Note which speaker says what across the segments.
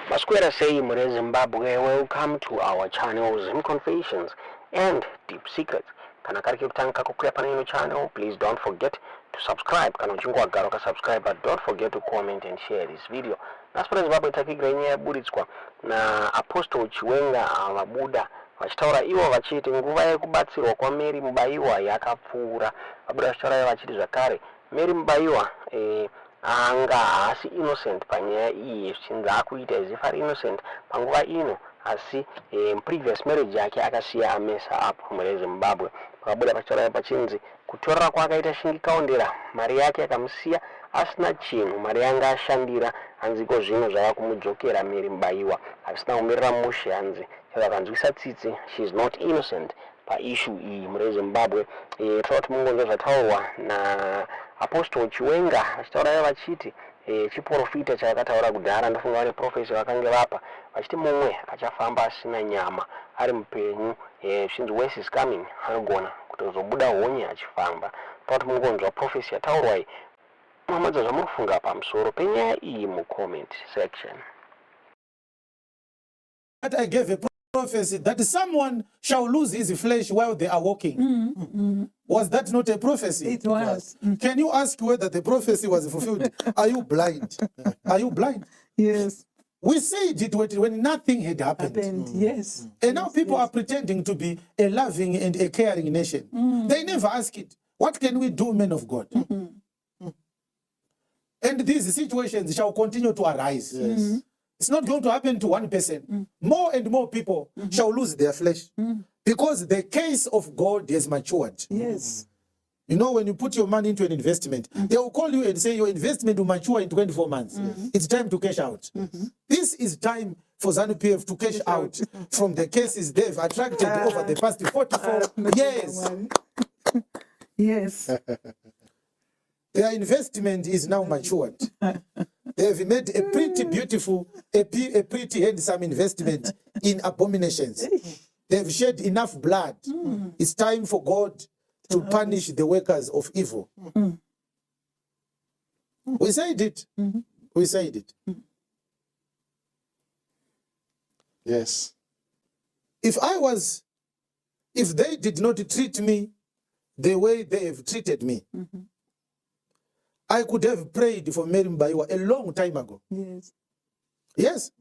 Speaker 1: Masquera say Mure Zimbabwe, welcome to our channel Zim Confessions and Deep Secrets. Kana kari kutanga kukuya pana ino channel, please don't forget to subscribe. Kana uchungwa garo ka subscribe, but don't forget to comment and share this video. Naspera Zimbabwe takigrenya ya buditswa na Apostle Chiwenga Mabuda vachitaura ivo vachiti nguva yekubatsirwa kwa Mary Mubaiwa yakapfuura. Mabuda vachitaura vachiti zvakare Mary Mubaiwa anga haasi innocent panyaya iyi zvichinzi akuita as if ari innocent panguva ino, asi previous marriage yake akasiya amesa up mune Zimbabwe. Pakabuda pachitaura pachinzi kutorera kwakaita shingikaondera, mari yake akamusiya asina chinhu, mari yanga ashandira hanziko zvino zvava kumudzokera Mary Mubaiwa asina kumirira mushe hanzi chavakanzwisa tsitsi she is not innocent paissue iyi mune Zimbabwe. Toti mungonzwa zvataurwa na Apostle Chiwenga vachitaura vachiti chiprofita chavakataura kudhara, ndofunga vari prophecy vakange vapa vachiti mumwe achafamba asina nyama ari mupenyu, zvinzi worse is coming, anogona kutozobuda honye achifamba. Toti mungonzwa prophecy yataurwa iyi, mamadza zvamunofunga pamusoro penyaya iyi mucomment section.
Speaker 2: That I gave a prophecy that someone shall lose his flesh while they are walking. Was that not a prophecy?
Speaker 3: It was.
Speaker 2: Can you ask whether the prophecy was fulfilled? Are you blind? Are you blind?
Speaker 3: Yes.
Speaker 2: We said it when nothing had happened.
Speaker 3: Yes.
Speaker 2: And now people are pretending to be a loving and a caring nation. They never ask it. What can we do, men of God? And these situations shall continue to arise.
Speaker 3: Yes.
Speaker 2: It's not going to happen to one person. More and more people shall lose their flesh because the case of God has matured.
Speaker 3: Yes.
Speaker 2: You know, when you put your money into an investment, they will call you and say your investment will mature in 24 months. It's time to cash out. This is time for ZANU-PF to cash out from the cases they've attracted over the past 44 years.
Speaker 3: Yes.
Speaker 2: Their investment is now matured. They've made a pretty beautiful, a pretty handsome investment in abominations. They've shed enough blood. It's time for God to punish the workers of evil. We said it. We said it.
Speaker 4: Yes.
Speaker 2: If they did not treat me the way they have treated me, I could have prayed for Mary Mubaiwa a long time ago.
Speaker 3: Yes.
Speaker 2: Yes.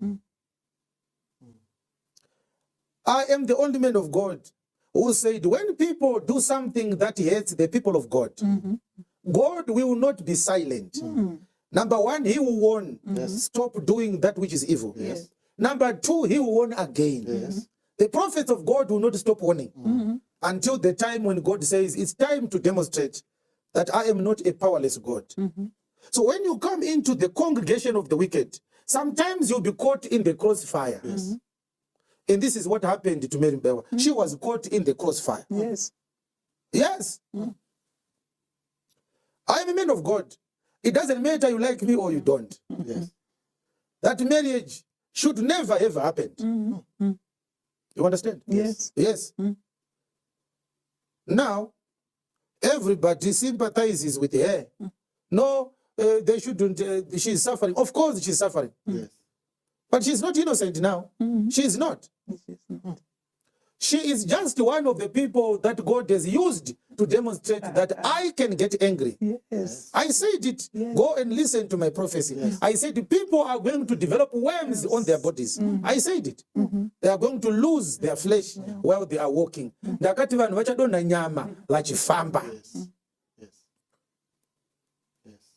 Speaker 2: I am the only man of God who said when people do something that hurts the people of God, God will not be silent. Number one, he will warn, stop doing that which is evil.
Speaker 4: Yes.
Speaker 2: Number two, he will warn again.
Speaker 4: Yes.
Speaker 2: The prophets of God will not stop warning until the time when God says it's time to demonstrate that I am not a powerless God. So when you come into the congregation of the wicked, sometimes you'll be caught in the crossfire. And this is what happened to Mary Mubaiwa. She was caught in the crossfire.
Speaker 3: Yes.
Speaker 2: Yes. I am a man of God. It doesn't matter you like me or you don't.
Speaker 4: Yes.
Speaker 2: That marriage should never ever happen. You understand?
Speaker 3: Yes.
Speaker 2: Yes. Now, everybody sympathizes with her. No, they shouldn't. She's suffering. Of course, she's suffering.
Speaker 4: Yes.
Speaker 2: But she's not innocent now. She is not. She is just one of the people that God has used to demonstrate that I can get angry.
Speaker 3: Yes.
Speaker 2: I said it.
Speaker 3: Yes.
Speaker 2: Go and listen to my prophecy.
Speaker 4: Yes.
Speaker 2: I said people are going to develop worms on their bodies. I said it. They are going to lose their flesh while they are walking. Ndakati vanhu vachadonha nyama vachifamba.
Speaker 4: Yes. Yes. Yes.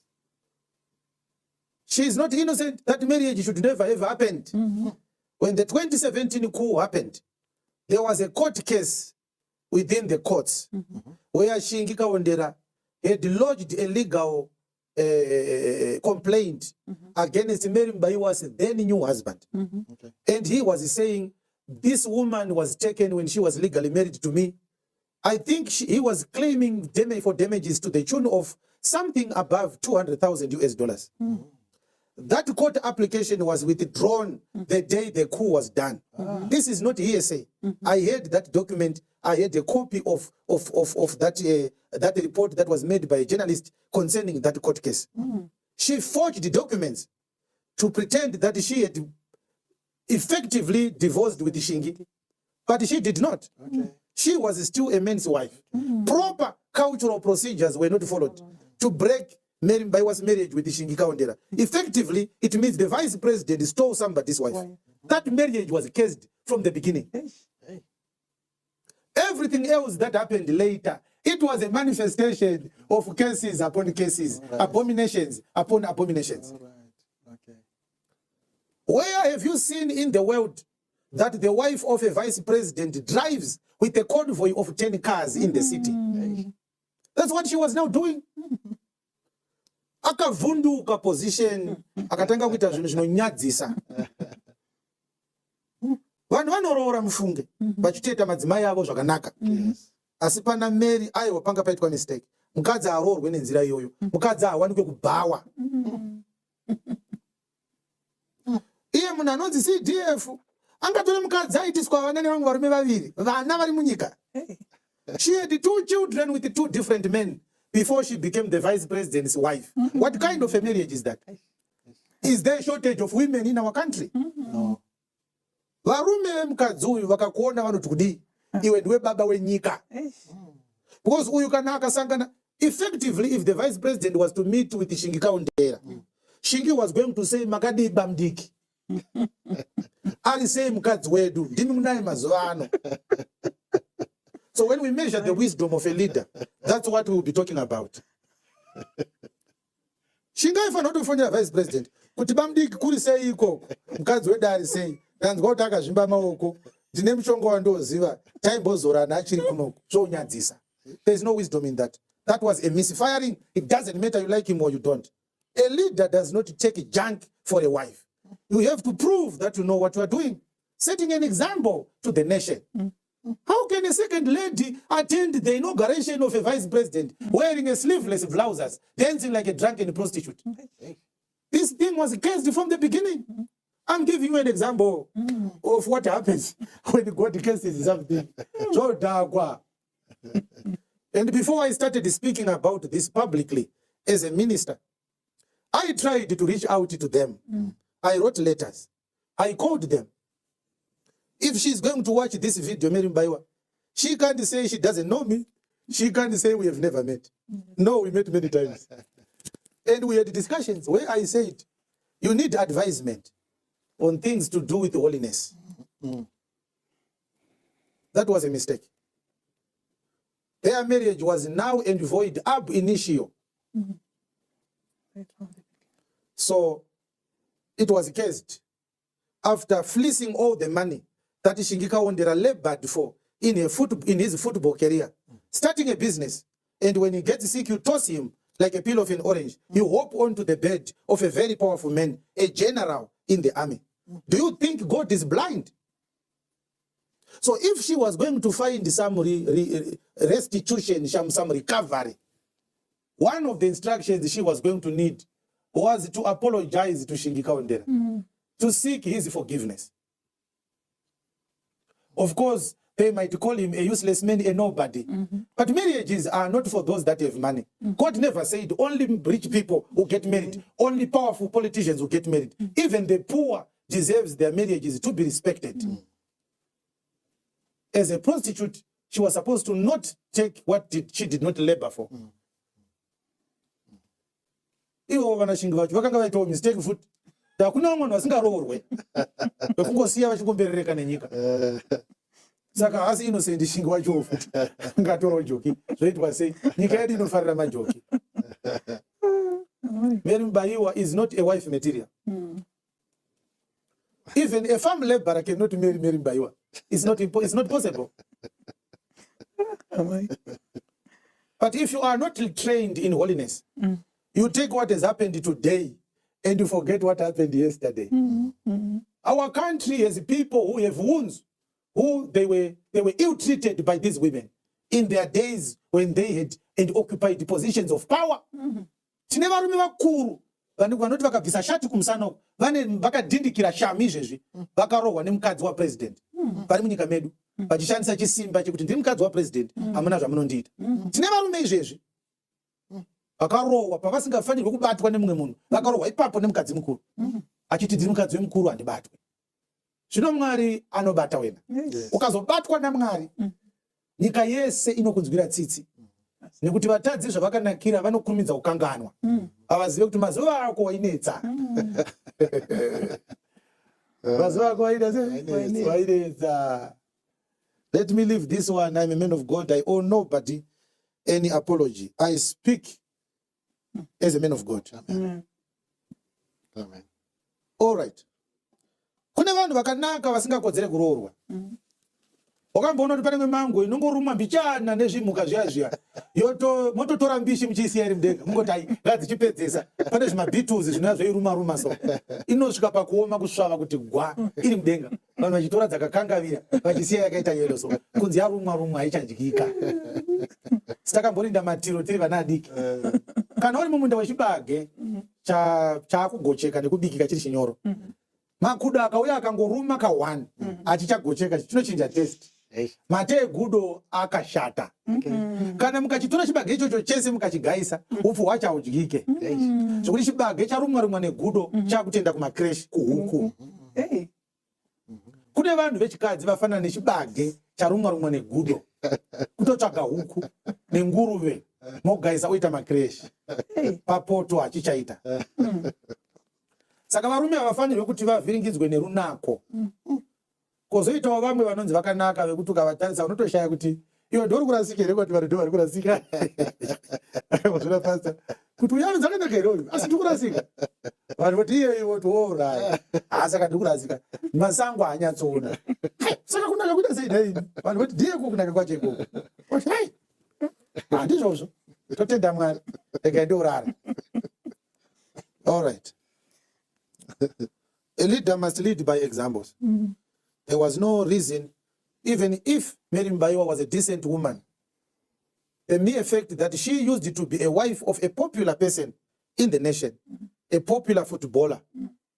Speaker 2: She is not innocent. That marriage should never ever happened. When the 2017 coup happened, there was a court case within the courts where Shingi Kaondera had lodged a legal complaint against Mary Mubaiwa's then new husband.
Speaker 4: Okay.
Speaker 2: And he was saying, this woman was taken when she was legally married to me. I think he was claiming for damages to the tune of something above $200,000 US. That court application was withdrawn the day the coup was done. This is not hearsay. I heard that document. I had a copy of that report that was made by a journalist concerning that court case. She forged the documents to pretend that she had effectively divorced with Shingi. But she did not.
Speaker 4: Okay.
Speaker 2: She was still a man's wife. Proper cultural procedures were not followed to break Mary Mbaiwa's marriage with Shingi Kaondera. Effectively, it means the vice president stole somebody's wife. That marriage was cursed from the beginning.
Speaker 4: Hey.
Speaker 2: Everything else that happened later, it was a manifestation of cases upon cases, abominations upon abominations.
Speaker 4: All right. Okay.
Speaker 2: Where have you seen in the world that the wife of a vice president drives with a convoy of 10 cars in the city? That's what she was now doing. Akavunduka position, akatanga kuita zvinhu zvinonyadzisa. Vanhu vanorora mufunge vachitoita madzimai avo zvakanaka. Asi pana Mary aiwa panga paitwa mistake. Mukadzi aroorwe nenzira iyoyo. Mukadzi awanikwe kubhawa. Iye munhu anonzi CDF angatora mukadzi aitiswa vana nevamwe varume vaviri, vana vari munyika. She had 2 children with 2 different men before she became the vice president's wife. What kind of a marriage is that? Is there a shortage of women in our country?
Speaker 4: No.
Speaker 2: Varume vemukadzi uyu vakakuona vanoti kudii, iwe ndiwe baba wenyika. Because uyu kana akasangana, effectively, if the vice president was to meet with Shingi Kaondera, Shingi was going to say, makadi bamdiki. Ari say mukadzi wedu, ndimi munaye mazuva ano. So when we measure the wisdom of a leader, that's what we will be talking about. Shinga ifa not kufonera vice president. Kuti bamdiki kuri sei ikoko. Mukadzi wedu ari sei. Ndanzwa kuti akazvimba maoko. Ndine mushonga wandoziva. Taimbozorana achiri kunoko. Zvonyadzisa. There's no wisdom in that. That was a misfiring. It doesn't matter you like him or you don't. A leader does not take junk for a wife. You have to prove that you know what you are doing. Setting an example to the nation. How can a second lady attend the inauguration of a vice president wearing a sleeveless blouse, dancing like a drunken prostitute? This thing was cursed from the beginning. I'm giving you an example of what happens when God curses something. And before I started speaking about this publicly as a minister, I tried to reach out to them. I wrote letters. I called them. If she's going to watch this video, Mary Mbaiwa, she can't say she doesn't know me. She can't say we have never met. No, we met many times. And we had discussions where I said, you need advisement on things to do with holiness. That was a mistake. Their marriage was now and void ab initio. So it was cursed after fleecing all the money that Shingi Kaondera labored for in his football career, starting a business. And when he gets sick, you toss him like a peel of an orange. You hop onto the bed of a very powerful man, a general in the army. Do you think God is blind? So if she was going to find some restitution, some recovery, one of the instructions she was going to need was to apologize to Shingi Kaondera, to seek his forgiveness. Of course, they might call him a useless man, a nobody. But marriages are not for those that have money. God never said only rich people who get married, only powerful politicians who get married. Even the poor deserves their marriages to be respected. As a prostitute, she was supposed to not take what she did not labor for. Ivo vana Shingi vacho vakanga vaitawo mistake futi. Hakuna mwana wasingaroorwe. Bekungosiya vachingomberereka nenyika. Saka hasi innocent Shingi wacho futi. Ngatoro joki. Zvoitwa sei? Nyika yedu inofarira majoki. Mary Mbaiwa is not a wife material. Even a farm laborer cannot marry Mary Mbaiwa. It's not possible. But if you are not trained in holiness, you take what has happened today and you forget what happened yesterday. Our country has people who have wounds, who they were ill-treated by these women in their days when they had and occupied positions of power. Tine varume vakuru vanoti vakabvisa shati kumusana vakadhindikira shami izvezvi vakarohwa nemukadzi wapresident vari munyika medu vachishandisa chisimba chekuti ndiri mukadzi wapresident hamuna zvamunondiita. Tine varume izvezvi vakarohwa pavasingafanirwi kubatwa nemumwe munhu, vakarohwa ipapo nemukadzi mukuru achiti ndiri mukadzi wemukuru handibatwe. Zvino Mwari anobata wena.
Speaker 3: Yes.
Speaker 2: Ukazobatwa naMwari, nyika yese inokunzwira tsitsi. Nekuti vatadzi zvavakanakira vanokurumidza kukanganwa. Havazive kuti mazuva ako wainetsa. Mazuva ako wainetsa. Let me leave this one. I'm a man of God. I owe nobody any apology. I speak as a man of God.
Speaker 4: Amen. Amen.
Speaker 2: All right. Kune vanhu vakanaka vasingakodzere kuroorwa. Wakamboona kuti pane mango inongoruma mbichana nezvimuka zviya mototora mbishi muchiisiya iri mudenga mungoti ai ngadzichipedzesa pane zvimabeetles zvinazvoiruma so inosvika pakuoma kusvava kuti gwa iri mudenga vanhu vachitora dzakakangavira vachisiya yakaita yelo so kunzi yarumwa haichadyika. Sitakamborinda matiro tiri vana adiki. Kana uri mumunda wechibage chaakugocheka nekubikika chiri chinyoro, makudo akauya akangoruma ka1 achichagocheka chinochinja taste. Mate gudo akashata. Kana mukachitora chibage ichocho chese mukachigaisa upfu hwacho haudyike. Zvokuti chibage charumwa negudo chakutenda kumakreshi kuhuku. Kune vanhu vechikadzi vafanana nechibage charumwa negudo kutotsvaga huku nenguruve mogaisa oita makreshi papoto hachichaita. Saka varume havafanirwe kuti vavhiringidzwe nerunako. Kozoitawo vamwe vanonzi vakanaka vekuti ukavatarisa unotoshaya kuti iwe ndori kurasika here kuti vanhu vari kurasika. Kuti uyo anonzi akanaka here uyu asi ndikurasika. Vanhu voti iye tooraya saka ndikurasika masango haanyatsoona. Saka kunaka kuita sei naini? Vanhu voti ndiye kunaka kwacho ikoko. Handizvozvo totenda Mwari regai ndiorara. All right. A leader must lead by examples. There was no reason, even if Mary Mubaiwa was a decent woman, the mere fact that she used to be a wife of a popular person in the nation, a popular footballer,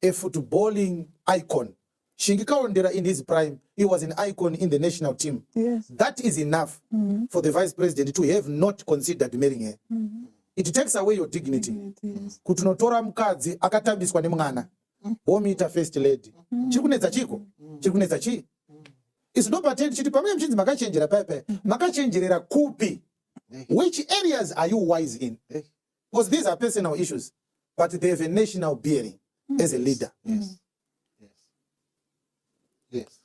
Speaker 2: a footballing icon. Shingi Kaondera in his prime, he was an icon in the national team.
Speaker 3: Yes.
Speaker 2: That is enough for the vice president to have not considered marrying her. It takes away your dignity.
Speaker 3: Yes.
Speaker 2: Kutunotora mukadzi akatambiswa nemwana womuita first lady. Chikunetsa chiko? Chikunetsa chi? It's not patent chiti pamwe mchinzi makachenjera paipai. Makachenjerera kupi? Which areas are you wise in? Because these are personal issues, but they have a national bearing as a leader.
Speaker 4: Yes. Yes.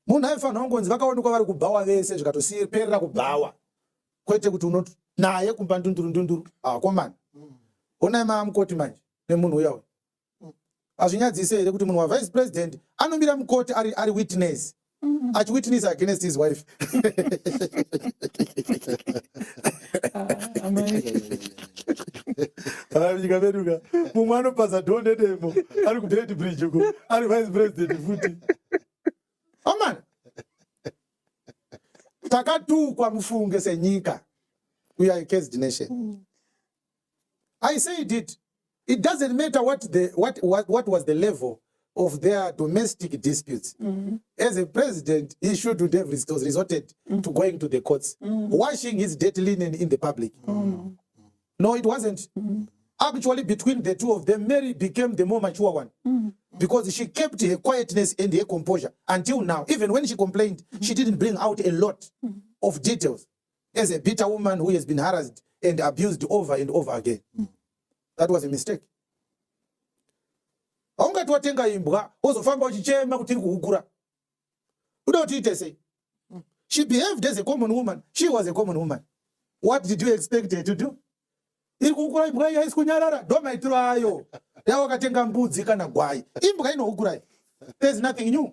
Speaker 2: Munhu aifanira kungonzi vakaonekwa vari kubhawa vese zvikatoperera kubhawa. Kwete kuti unoti naye kumba ndunduru. Komana. Onai maamukoti manje nemunhu uya uyu. Azvinyadzise here kuti munhu wavice president anomira mukoti ari witness. Achiwitness against his wife. Nyika meduka mumwe anopasa dhonde demo ari kubed bridge uko ari vice president futi. Aman. Takatukwa mufunge senyika. We are a cursed nation. I said it. It doesn't matter what was the level of their domestic disputes. As a president, he should have resorted to going to the courts, washing his dirty linen in the public. No, it wasn't. Actually, between the two of them, Mary became the more mature one because she kept her quietness and her composure until now. Even when she complained, she didn't bring out a lot of details. As a bitter woman who has been harassed and abused over and over again. That was a mistake. Aungati watenga imbwa wozofamba uchichema kuti iri kuhukura. Uda kuti ite sei? She behaved as a common woman. She was a common woman. What did you expect her to do? Iri kuhukura imbwa yaisi kunyarara. Ndo maitiro ayo. Yawo wakatenga mbudzi kana gwai. Imbwa inohukura. There's nothing new.